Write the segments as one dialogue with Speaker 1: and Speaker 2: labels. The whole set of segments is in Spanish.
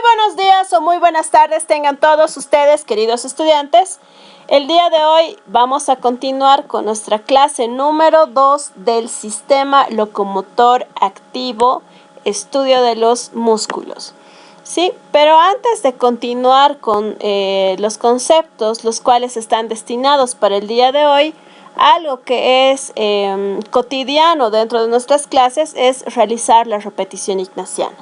Speaker 1: buenos días o muy buenas tardes tengan todos ustedes, queridos estudiantes. El día de hoy vamos a continuar con nuestra clase número 2 del sistema locomotor activo, estudio de los músculos. Sí, pero antes de continuar con los conceptos, los cuales están destinados para el día de hoy, algo que es cotidiano dentro de nuestras clases es realizar la repetición ignaciana.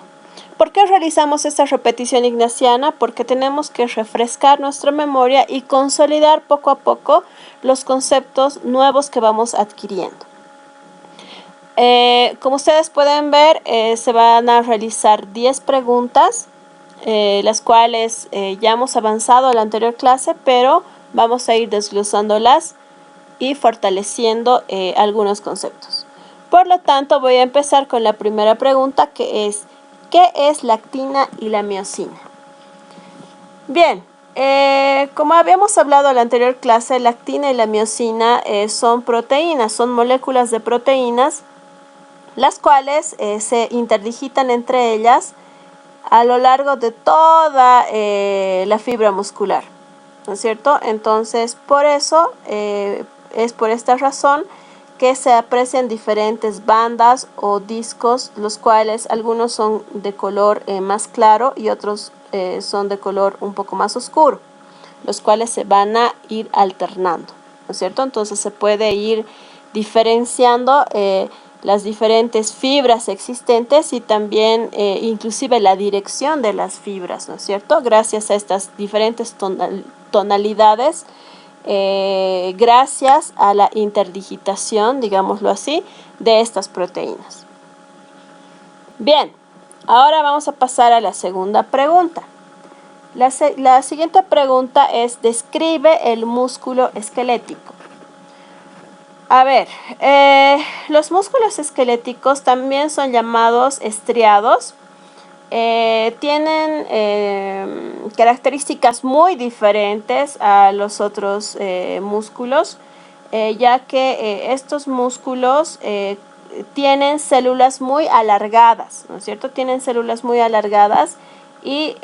Speaker 1: ¿Por qué realizamos esta repetición ignaciana? Porque tenemos que refrescar nuestra memoria y consolidar poco a poco los conceptos nuevos que vamos adquiriendo. Como ustedes pueden ver, se van a realizar 10 preguntas, las cuales ya hemos avanzado en la anterior clase, pero vamos a ir desglosándolas y fortaleciendo algunos conceptos. Por lo tanto, voy a empezar con la primera pregunta, que es: ¿qué es la actina y la miosina? Bien, como habíamos hablado en la anterior clase, la actina y la miosina son proteínas, son moléculas de proteínas, las cuales se interdigitan entre ellas a lo largo de toda la fibra muscular, ¿no es cierto? Entonces, por eso, es por esta razón que se aprecian diferentes bandas o discos, los cuales algunos son de color más claro y otros son de color un poco más oscuro, los cuales se van a ir alternando, ¿no es cierto? Entonces se puede ir diferenciando las diferentes fibras existentes y también inclusive la dirección de las fibras, ¿no es cierto? Gracias a estas diferentes tonalidades, gracias a la interdigitación, digámoslo así, de estas proteínas. Bien, ahora vamos a pasar a la segunda pregunta. La siguiente pregunta es: describe el músculo esquelético. A ver, los músculos esqueléticos también son llamados estriados. Tienen características muy diferentes a los otros músculos, ya que estos músculos tienen células muy alargadas, ¿no es cierto? Tienen células muy alargadas y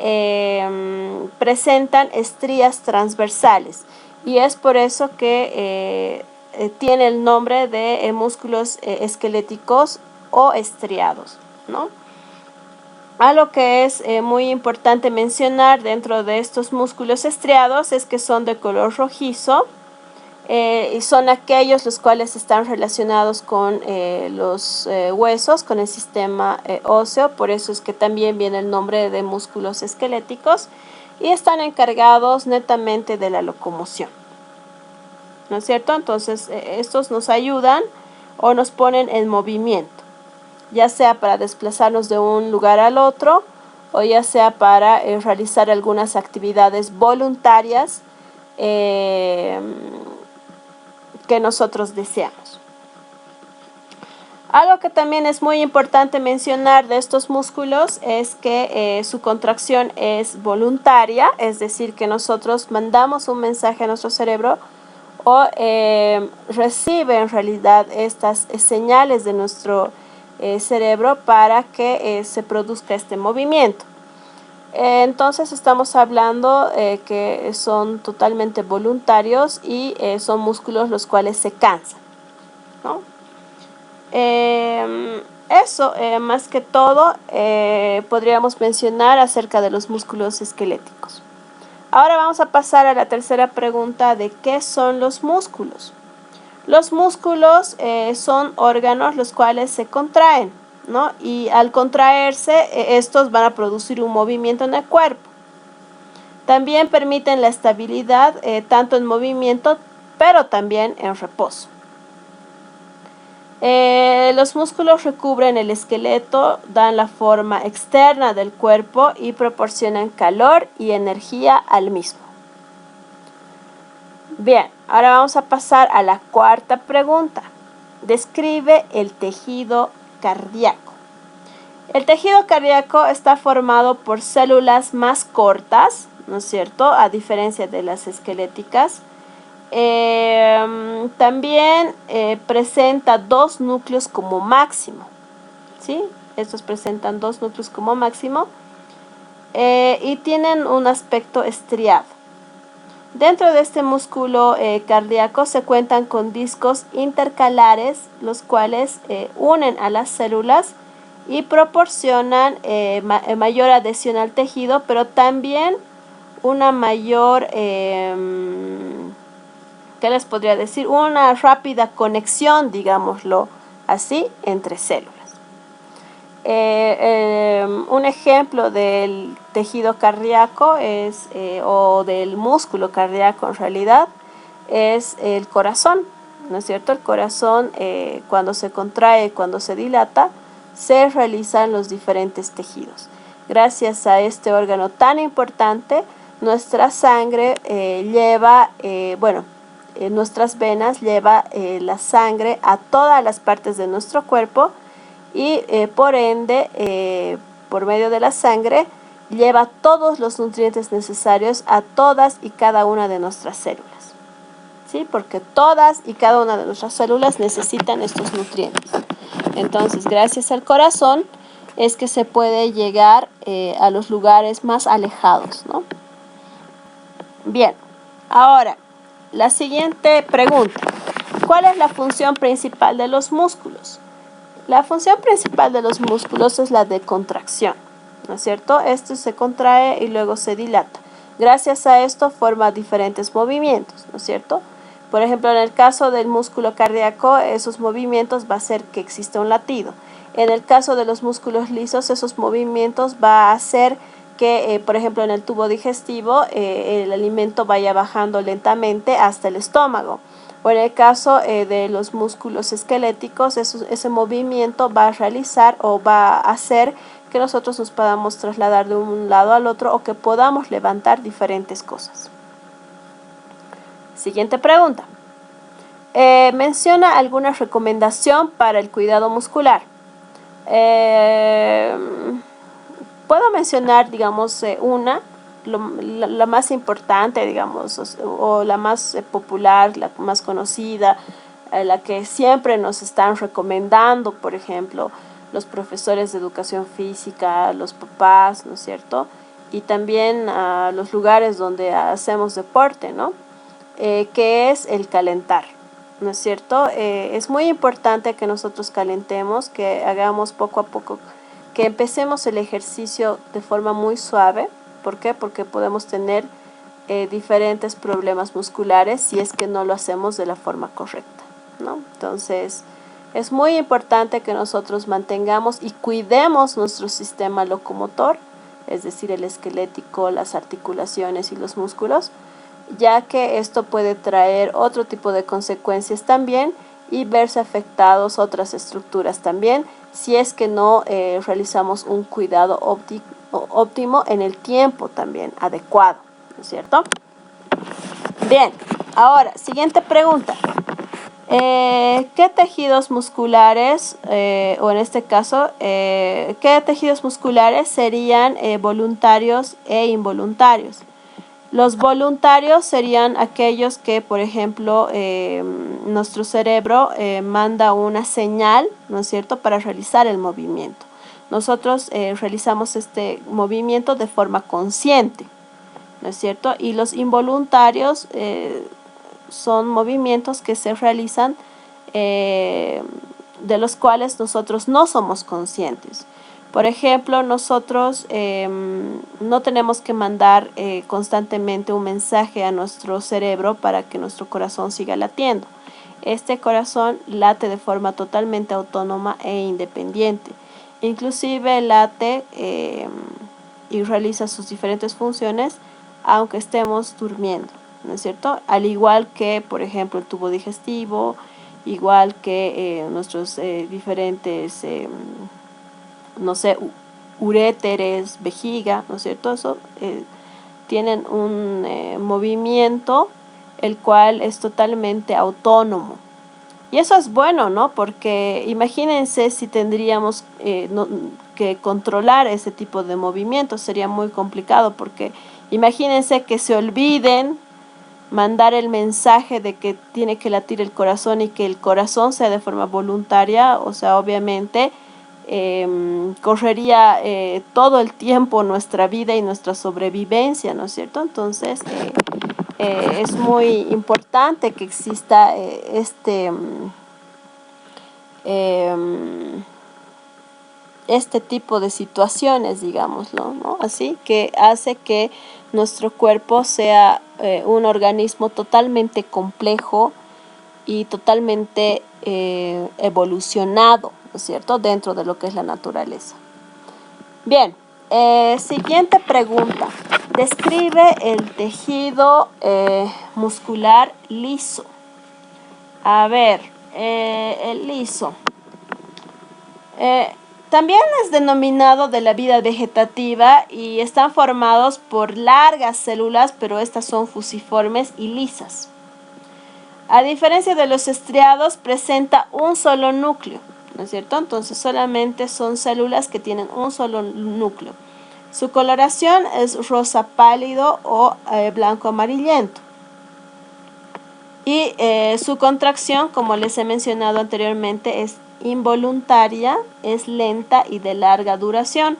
Speaker 1: presentan estrías transversales, y es por eso que tiene el nombre de músculos esqueléticos o estriados, ¿no? Algo que es muy importante mencionar dentro de estos músculos estriados es que son de color rojizo, y son aquellos los cuales están relacionados con los huesos, con el sistema óseo. Por eso es que también viene el nombre de músculos esqueléticos, y están encargados netamente de la locomoción, ¿no es cierto? Entonces estos nos ayudan o nos ponen en movimiento, ya sea para desplazarnos de un lugar al otro, o ya sea para realizar algunas actividades voluntarias que nosotros deseamos. Algo que también es muy importante mencionar de estos músculos es que su contracción es voluntaria, es decir, que nosotros mandamos un mensaje a nuestro cerebro o recibe en realidad estas señales de nuestro cerebro para que se produzca este movimiento. Entonces estamos hablando que son totalmente voluntarios y son músculos los cuales se cansan, ¿no? Eso, más que todo, podríamos mencionar acerca de los músculos esqueléticos. Ahora vamos a pasar a la tercera pregunta de ¿qué son los músculos? Los músculos son órganos los cuales se contraen, ¿no? Y al contraerse, estos van a producir un movimiento en el cuerpo. También permiten la estabilidad tanto en movimiento, pero también en reposo. Los músculos recubren el esqueleto, dan la forma externa del cuerpo y proporcionan calor y energía al mismo. Bien, ahora vamos a pasar a la cuarta pregunta. Describe el tejido cardíaco. El tejido cardíaco está formado por células más cortas, ¿no es cierto?, a diferencia de las esqueléticas. También presenta dos núcleos como máximo, ¿sí? Estos presentan dos núcleos como máximo. y tienen un aspecto estriado. Dentro de este músculo cardíaco se cuentan con discos intercalares, los cuales unen a las células y proporcionan mayor adhesión al tejido, pero también una mayor, ¿qué les podría decir? Una rápida conexión, digámoslo así, entre células. Un ejemplo del tejido cardíaco es, o del músculo cardíaco en realidad, es el corazón, ¿no es cierto? El corazón cuando se contrae, cuando se dilata, se realizan los diferentes tejidos. Gracias a este órgano tan importante, nuestra sangre nuestras venas lleva la sangre a todas las partes de nuestro cuerpo y por ende, por medio de la sangre, lleva todos los nutrientes necesarios a todas y cada una de nuestras células. ¿Sí? Porque todas y cada una de nuestras células necesitan estos nutrientes. Entonces, gracias al corazón es que se puede llegar a los lugares más alejados, ¿no? Bien, ahora, la siguiente pregunta. ¿Cuál es la función principal de los músculos? La función principal de los músculos es la de contracción, ¿no es cierto? Esto se contrae y luego se dilata. Gracias a esto forma diferentes movimientos, ¿no es cierto? Por ejemplo, en el caso del músculo cardíaco, esos movimientos va a hacer que exista un latido. En el caso de los músculos lisos, esos movimientos va a hacer que, por ejemplo, en el tubo digestivo, el alimento vaya bajando lentamente hasta el estómago. O en el caso de los músculos esqueléticos, ese movimiento va a realizar o va a hacer que nosotros nos podamos trasladar de un lado al otro o que podamos levantar diferentes cosas. Siguiente pregunta. Menciona alguna recomendación para el cuidado muscular. Puedo mencionar, digamos, la más importante, digamos, o la más popular, la más conocida, la que siempre nos están recomendando, por ejemplo, los profesores de educación física, los papás, ¿no es cierto? Y también los lugares donde hacemos deporte, ¿no? Que es el calentar, ¿no es cierto? Es muy importante que nosotros calentemos, que hagamos poco a poco, que empecemos el ejercicio de forma muy suave. ¿Por qué? Porque podemos tener diferentes problemas musculares si es que no lo hacemos de la forma correcta, ¿no? Entonces, es muy importante que nosotros mantengamos y cuidemos nuestro sistema locomotor, es decir, el esquelético, las articulaciones y los músculos, ya que esto puede traer otro tipo de consecuencias también y verse afectados otras estructuras también si es que no realizamos un cuidado óptimo en el tiempo también adecuado, ¿no es cierto? Bien, ahora, siguiente pregunta. ¿Qué tejidos musculares, o en este caso, qué tejidos musculares serían voluntarios e involuntarios? Los voluntarios serían aquellos que, por ejemplo, nuestro cerebro manda una señal, ¿no es cierto?, para realizar el movimiento. Nosotros realizamos este movimiento de forma consciente, ¿no es cierto? Y los involuntarios son movimientos que se realizan de los cuales nosotros no somos conscientes. Por ejemplo, nosotros no tenemos que mandar constantemente un mensaje a nuestro cerebro para que nuestro corazón siga latiendo. Este corazón late de forma totalmente autónoma e independiente. Inclusive late y realiza sus diferentes funciones aunque estemos durmiendo, ¿no es cierto? Al igual que, por ejemplo, el tubo digestivo, igual que nuestros diferentes no sé, uréteres, vejiga, ¿no es cierto? Eso tienen un movimiento el cual es totalmente autónomo. Y eso es bueno, ¿no? Porque imagínense si tendríamos que controlar ese tipo de movimientos, sería muy complicado porque imagínense que se olviden mandar el mensaje de que tiene que latir el corazón y que el corazón sea de forma voluntaria, o sea, obviamente correría todo el tiempo nuestra vida y nuestra sobrevivencia, ¿no es cierto? Entonces, es muy importante que exista este tipo de situaciones, digámoslo, ¿no? Así que hace que nuestro cuerpo sea un organismo totalmente complejo y totalmente evolucionado, ¿no es cierto?, dentro de lo que es la naturaleza. Bien, siguiente pregunta. Describe el tejido muscular liso. A ver, el liso. También es denominado de la vida vegetativa y están formados por largas células, pero estas son fusiformes y lisas. A diferencia de los estriados, presenta un solo núcleo, ¿no es cierto? Entonces solamente son células que tienen un solo núcleo. Su coloración es rosa pálido o blanco amarillento. Y su contracción, como les he mencionado anteriormente, es involuntaria, es lenta y de larga duración.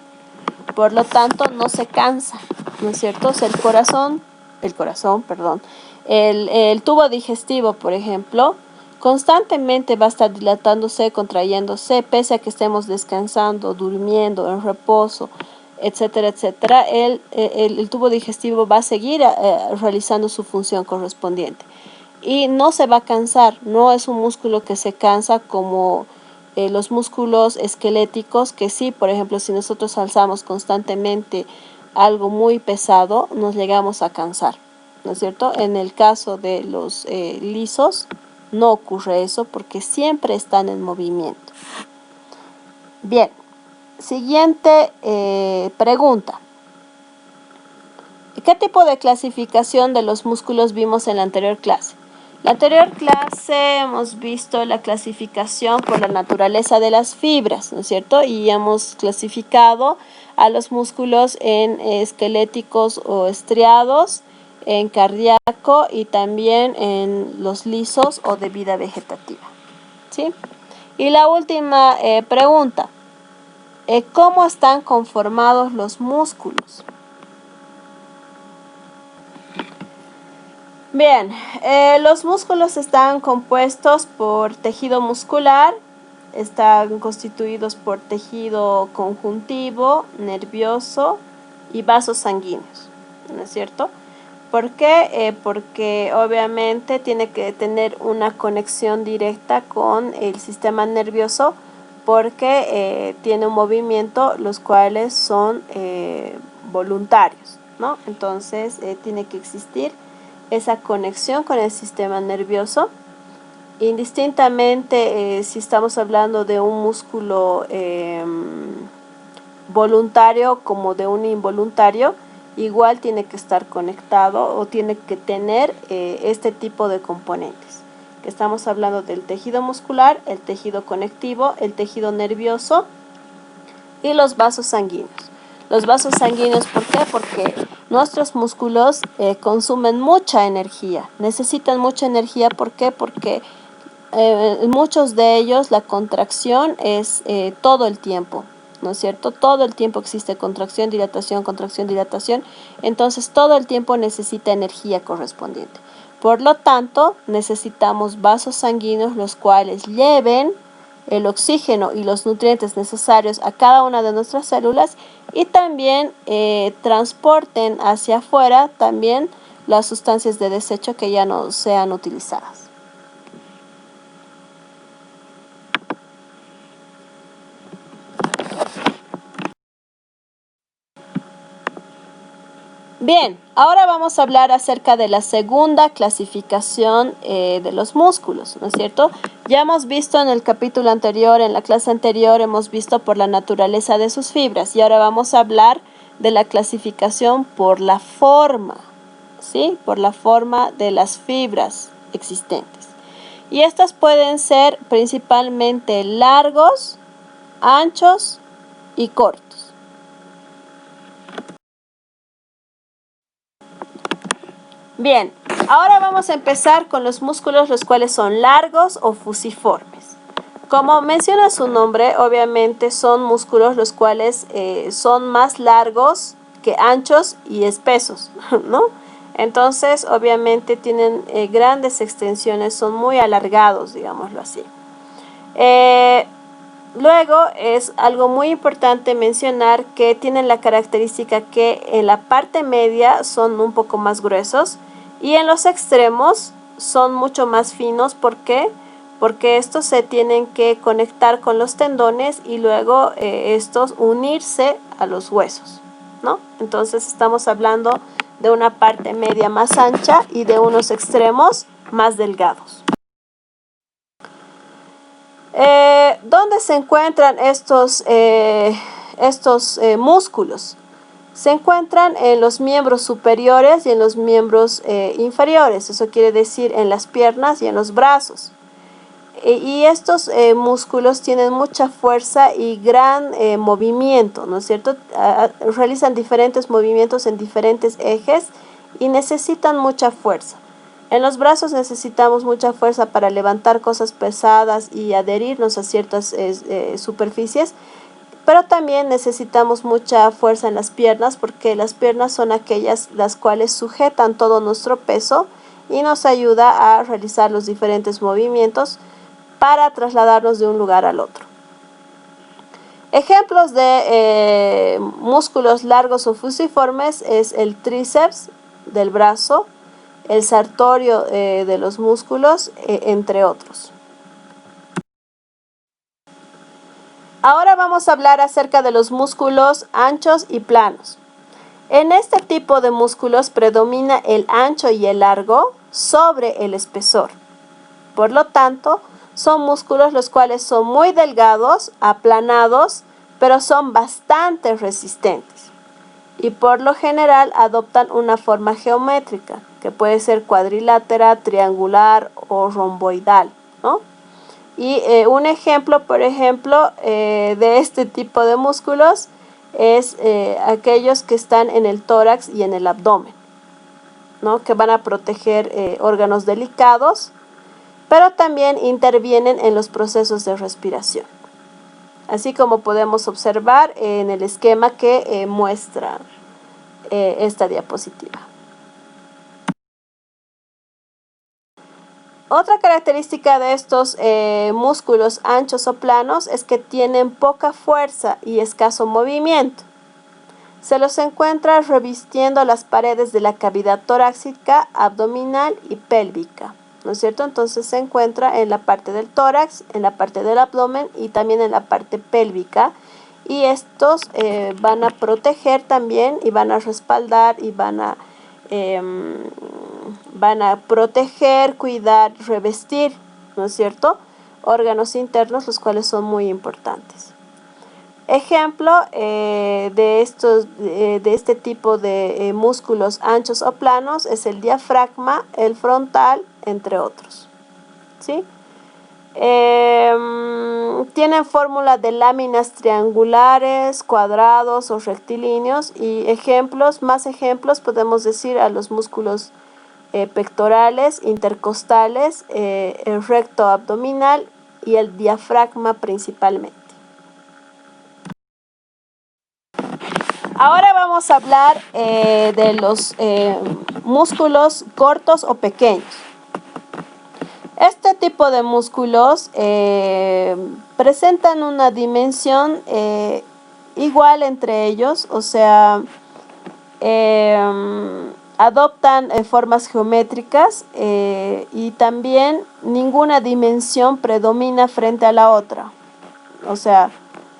Speaker 1: Por lo tanto, no se cansa, ¿no es cierto? O sea, el tubo digestivo, por ejemplo, constantemente va a estar dilatándose, contrayéndose, pese a que estemos descansando, durmiendo, en reposo, etcétera, etcétera. El tubo digestivo va a seguir realizando su función correspondiente. Y no se va a cansar, no es un músculo que se cansa como los músculos esqueléticos, que sí, por ejemplo, si nosotros alzamos constantemente algo muy pesado, nos llegamos a cansar, ¿no es cierto? En el caso de los lisos, no ocurre eso porque siempre están en movimiento. Bien, siguiente pregunta. ¿Qué tipo de clasificación de los músculos vimos en la anterior clase? En la anterior clase hemos visto la clasificación por la naturaleza de las fibras, ¿no es cierto? Y hemos clasificado a los músculos en esqueléticos o estriados, en cardíaco y también en los lisos o de vida vegetativa, ¿sí? Y la última pregunta, ¿cómo están conformados los músculos? Bien, los músculos están compuestos por tejido muscular, están constituidos por tejido conjuntivo, nervioso y vasos sanguíneos, ¿no es cierto? ¿Por qué? Porque obviamente tiene que tener una conexión directa con el sistema nervioso porque tiene un movimiento los cuales son voluntarios, ¿no? Entonces tiene que existir esa conexión con el sistema nervioso, indistintamente si estamos hablando de un músculo voluntario como de un involuntario, igual tiene que estar conectado o tiene que tener este tipo de componentes. Que estamos hablando del tejido muscular, el tejido conectivo, el tejido nervioso y los vasos sanguíneos. Los vasos sanguíneos, ¿por qué? Porque nuestros músculos consumen mucha energía, necesitan mucha energía. ¿Por qué? Porque muchos de ellos la contracción es todo el tiempo, ¿no es cierto? Todo el tiempo existe contracción, dilatación, entonces todo el tiempo necesita energía correspondiente. Por lo tanto, necesitamos vasos sanguíneos los cuales lleven el oxígeno y los nutrientes necesarios a cada una de nuestras células y también transporten hacia afuera también las sustancias de desecho que ya no sean utilizadas. Bien, ahora vamos a hablar acerca de la segunda clasificación de los músculos, ¿no es cierto? Ya hemos visto en el capítulo anterior, en la clase anterior, hemos visto por la naturaleza de sus fibras y ahora vamos a hablar de la clasificación por la forma, ¿sí? Por la forma de las fibras existentes. Y estas pueden ser principalmente largos, anchos y cortos. Bien, ahora vamos a empezar con los músculos los cuales son largos o fusiformes. Como menciona su nombre, obviamente son músculos los cuales son más largos que anchos y espesos, ¿no? Entonces, obviamente tienen grandes extensiones, son muy alargados, digámoslo así. Luego es algo muy importante mencionar que tienen la característica que en la parte media son un poco más gruesos y en los extremos son mucho más finos. ¿Por qué? Porque estos se tienen que conectar con los tendones y luego estos unirse a los huesos, ¿no? Entonces estamos hablando de una parte media más ancha y de unos extremos más delgados. ¿Dónde se encuentran estos músculos? Se encuentran en los miembros superiores y en los miembros inferiores. Eso quiere decir en las piernas y en los brazos. Y estos músculos tienen mucha fuerza y gran movimiento, ¿no es cierto? Realizan diferentes movimientos en diferentes ejes y necesitan mucha fuerza. En los brazos necesitamos mucha fuerza para levantar cosas pesadas y adherirnos a ciertas superficies, pero también necesitamos mucha fuerza en las piernas porque las piernas son aquellas las cuales sujetan todo nuestro peso y nos ayuda a realizar los diferentes movimientos para trasladarnos de un lugar al otro. Ejemplos de músculos largos o fusiformes es el tríceps del brazo, el sartorio de los músculos, entre otros. Ahora vamos a hablar acerca de los músculos anchos y planos. En este tipo de músculos predomina el ancho y el largo sobre el espesor. Por lo tanto, son músculos los cuales son muy delgados, aplanados, pero son bastante resistentes. Y por lo general adoptan una forma geométrica, que puede ser cuadrilátera, triangular o romboidal, ¿no? Y un ejemplo, por ejemplo, de este tipo de músculos es aquellos que están en el tórax y en el abdomen, ¿no? Que van a proteger órganos delicados, pero también intervienen en los procesos de respiración. Así como podemos observar en el esquema que muestra esta diapositiva. Otra característica de estos músculos anchos o planos es que tienen poca fuerza y escaso movimiento. Se los encuentra revistiendo las paredes de la cavidad torácica, abdominal y pélvica, ¿no es cierto? Entonces se encuentra en la parte del tórax, en la parte del abdomen y también en la parte pélvica. Y estos van a proteger también y van a respaldar y van a proteger, cuidar, revestir, ¿no es cierto? Órganos internos, los cuales son muy importantes. Ejemplo de este tipo de músculos anchos o planos es el diafragma, el frontal, entre otros, ¿sí? Tienen fórmula de láminas triangulares, cuadrados o rectilíneos y más ejemplos podemos decir a los músculos pectorales, intercostales, el recto abdominal y el diafragma principalmente. Ahora vamos a hablar de los músculos cortos o pequeños. Este tipo de músculos presentan una dimensión igual entre ellos, o sea, adoptan formas geométricas y también ninguna dimensión predomina frente a la otra. O sea,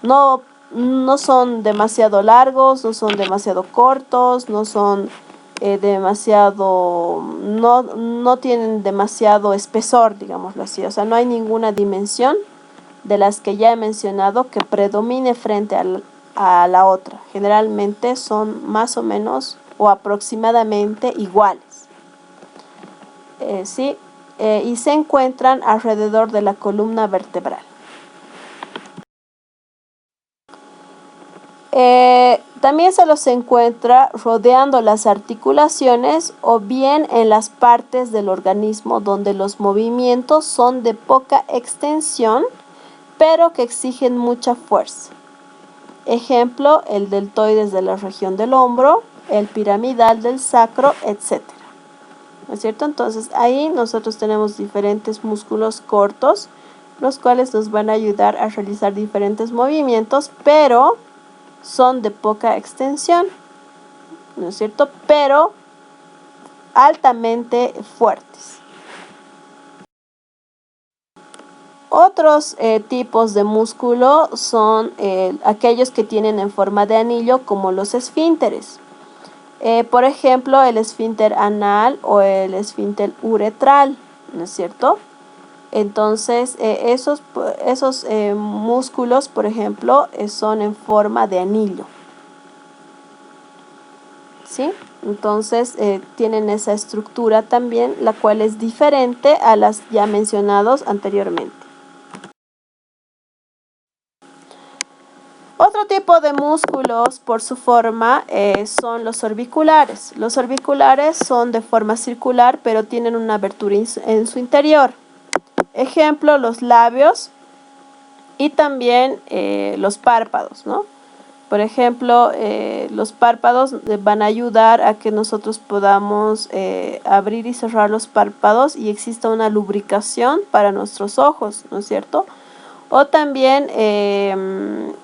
Speaker 1: no son demasiado largos, no son demasiado cortos, no son no tienen demasiado espesor, digámoslo así. O sea, no hay ninguna dimensión de las que ya he mencionado que predomine frente a la otra. Generalmente son más o menos o aproximadamente iguales. ¿Sí? Y se encuentran alrededor de la columna vertebral. También se los encuentra rodeando las articulaciones o bien en las partes del organismo donde los movimientos son de poca extensión, pero que exigen mucha fuerza. Ejemplo, el deltoides de la región del hombro, el piramidal del sacro, etc. ¿No es cierto? Entonces ahí nosotros tenemos diferentes músculos cortos, los cuales nos van a ayudar a realizar diferentes movimientos, pero son de poca extensión, ¿no es cierto? Pero altamente fuertes. Otros tipos de músculo son aquellos que tienen en forma de anillo, como los esfínteres. Por ejemplo, el esfínter anal o el esfínter uretral, ¿no es cierto? Entonces, esos músculos, por ejemplo, son en forma de anillo. ¿Sí? Entonces, tienen esa estructura también, la cual es diferente a las ya mencionados anteriormente. Otro tipo de músculos por su forma son los orbiculares. Los orbiculares son de forma circular, pero tienen una abertura en su interior. Ejemplo, los labios y también los párpados, ¿no? Por ejemplo, los párpados van a ayudar a que nosotros podamos abrir y cerrar los párpados y exista una lubricación para nuestros ojos, ¿no es cierto? O también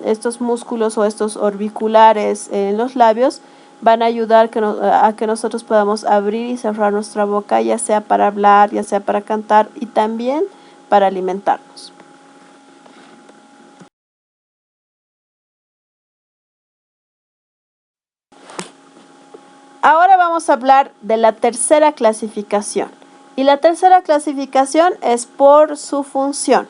Speaker 1: estos músculos o estos orbiculares en los labios van a ayudar a que nosotros podamos abrir y cerrar nuestra boca, ya sea para hablar, ya sea para cantar y también para alimentarnos. Ahora vamos a hablar de la tercera clasificación. Y la tercera clasificación es por su función.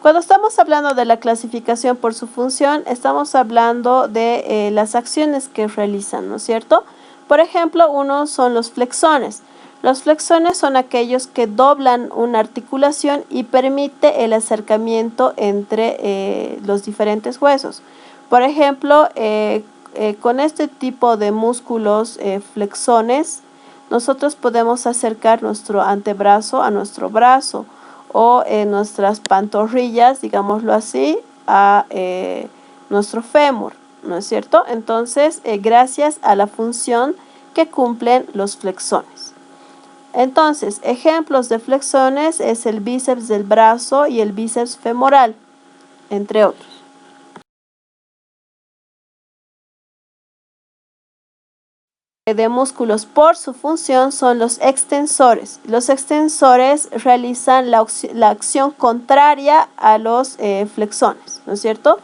Speaker 1: Cuando estamos hablando de la clasificación por su función, estamos hablando de las acciones que realizan, ¿no es cierto? Por ejemplo, uno son los flexones. Los flexones son aquellos que doblan una articulación y permite el acercamiento entre los diferentes huesos. Por ejemplo, con este tipo de músculos flexones, nosotros podemos acercar nuestro antebrazo a nuestro brazo, o nuestras pantorrillas, digámoslo así, a nuestro fémur, ¿no es cierto? Entonces, gracias a la función que cumplen los flexones. Entonces, ejemplos de flexones es el bíceps del brazo y el bíceps femoral, entre otros. De músculos por su función son los extensores. Los extensores realizan la acción contraria a los flexones, ¿no es cierto?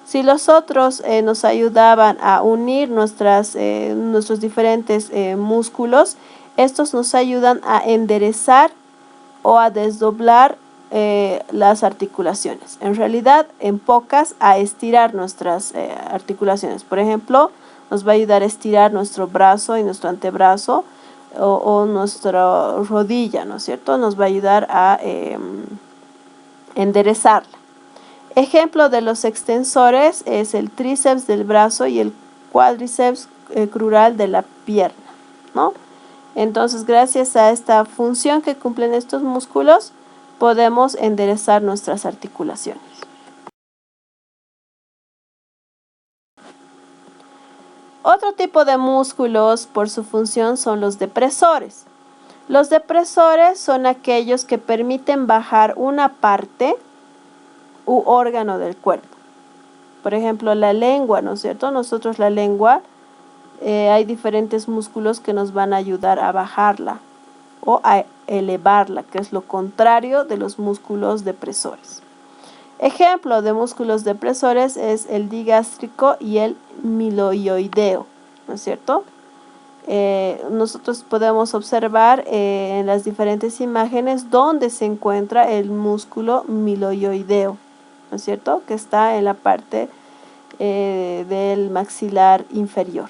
Speaker 1: Si los otros nos ayudaban a unir nuestros diferentes músculos, estos nos ayudan a enderezar o a desdoblar las articulaciones. En realidad, en pocas, a estirar nuestras articulaciones. Por ejemplo, nos va a ayudar a estirar nuestro brazo y nuestro antebrazo o nuestra rodilla, ¿no es cierto? Nos va a ayudar a enderezarla. Ejemplo de los extensores es el tríceps del brazo y el cuádriceps crural de la pierna, ¿no? Entonces, gracias a esta función que cumplen estos músculos, podemos enderezar nuestras articulaciones. Otro tipo de músculos por su función son los depresores. Los depresores son aquellos que permiten bajar una parte u órgano del cuerpo. Por ejemplo, la lengua, ¿no es cierto? Nosotros la lengua, hay diferentes músculos que nos van a ayudar a bajarla o a elevarla, que es lo contrario de los músculos depresores. Ejemplo de músculos depresores es el digástrico y el miloioideo, ¿no es cierto? Nosotros podemos observar en las diferentes imágenes dónde se encuentra el músculo miloioideo, ¿no es cierto? Que está en la parte del maxilar inferior.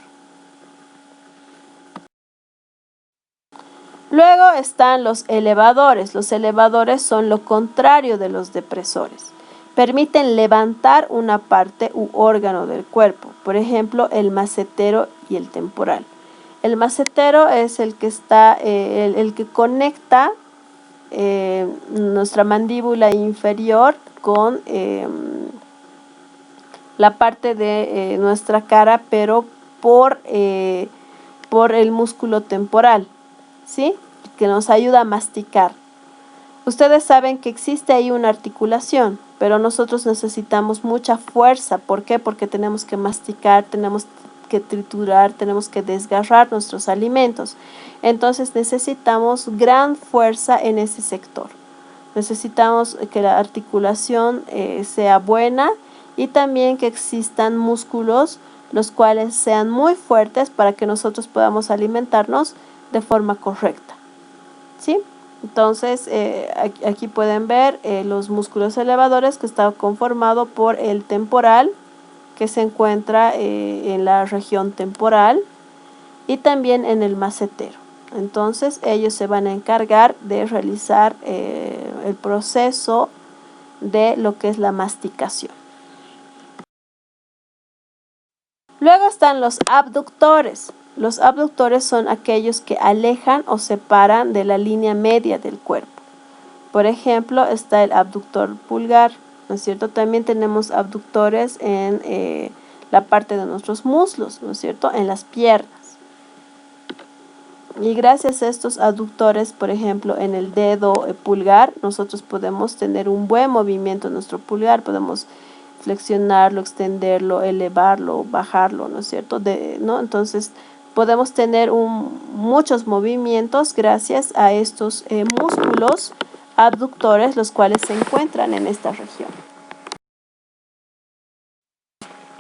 Speaker 1: Luego están los elevadores. Los elevadores son lo contrario de los depresores. Permiten levantar una parte u órgano del cuerpo, por ejemplo, el macetero y el temporal. El macetero es el que conecta nuestra mandíbula inferior con la parte de nuestra cara, pero por el músculo temporal, ¿sí? Que nos ayuda a masticar. Ustedes saben que existe ahí una articulación, pero nosotros necesitamos mucha fuerza. ¿Por qué? Porque tenemos que masticar, tenemos que triturar, tenemos que desgarrar nuestros alimentos. Entonces necesitamos gran fuerza en ese sector. Necesitamos que la articulación sea buena y también que existan músculos los cuales sean muy fuertes para que nosotros podamos alimentarnos de forma correcta, ¿sí? Entonces aquí pueden ver los músculos elevadores, que está conformado por el temporal, que se encuentra en la región temporal, y también en el macetero. Entonces ellos se van a encargar de realizar el proceso de lo que es la masticación. Luego están los abductores. Los abductores son aquellos que alejan o separan de la línea media del cuerpo. Por ejemplo, está el abductor pulgar, ¿no es cierto? También tenemos abductores en la parte de nuestros muslos, ¿no es cierto? En las piernas. Y gracias a estos aductores, por ejemplo, en el dedo pulgar, nosotros podemos tener un buen movimiento en nuestro pulgar. Podemos flexionarlo, extenderlo, elevarlo, bajarlo, ¿no es cierto? ¿No? Entonces, podemos tener muchos movimientos gracias a estos músculos abductores, los cuales se encuentran en esta región.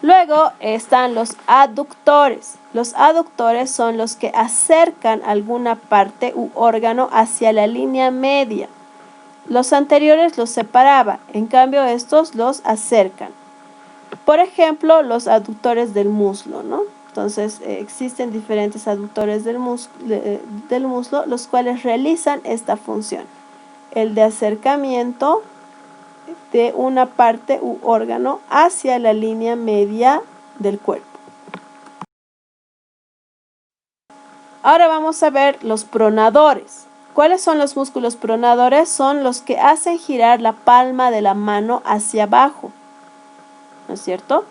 Speaker 1: Luego están los aductores. Los aductores son los que acercan alguna parte u órgano hacia la línea media. Los anteriores los separaba, en cambio estos los acercan. Por ejemplo, los aductores del muslo, ¿no? Entonces existen diferentes aductores del muslo, los cuales realizan esta función. El de acercamiento de una parte u órgano hacia la línea media del cuerpo. Ahora vamos a ver los pronadores. ¿Cuáles son los músculos pronadores? Son los que hacen girar la palma de la mano hacia abajo, ¿no es cierto?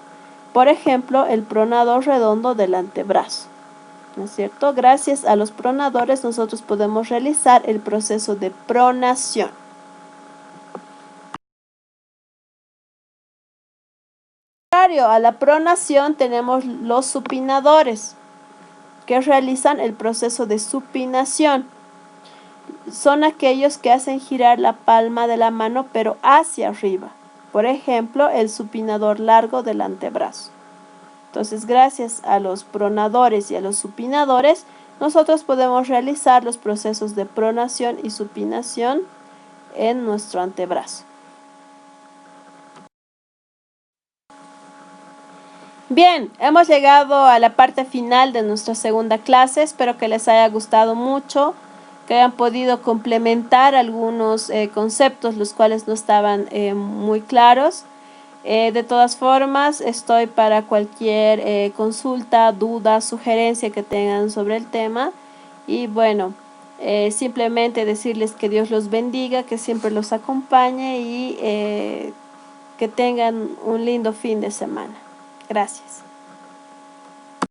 Speaker 1: Por ejemplo, el pronador redondo del antebrazo, ¿no es cierto? Gracias a los pronadores nosotros podemos realizar el proceso de pronación. A la pronación tenemos los supinadores, que realizan el proceso de supinación. Son aquellos que hacen girar la palma de la mano pero hacia arriba. Por ejemplo, el supinador largo del antebrazo. Entonces, gracias a los pronadores y a los supinadores, nosotros podemos realizar los procesos de pronación y supinación en nuestro antebrazo. Bien, hemos llegado a la parte final de nuestra segunda clase. Espero que les haya gustado mucho, que hayan podido complementar algunos conceptos los cuales no estaban muy claros. De todas formas, estoy para cualquier consulta, duda, sugerencia que tengan sobre el tema. Y bueno, simplemente decirles que Dios los bendiga, que siempre los acompañe y que tengan un lindo fin de semana. Gracias.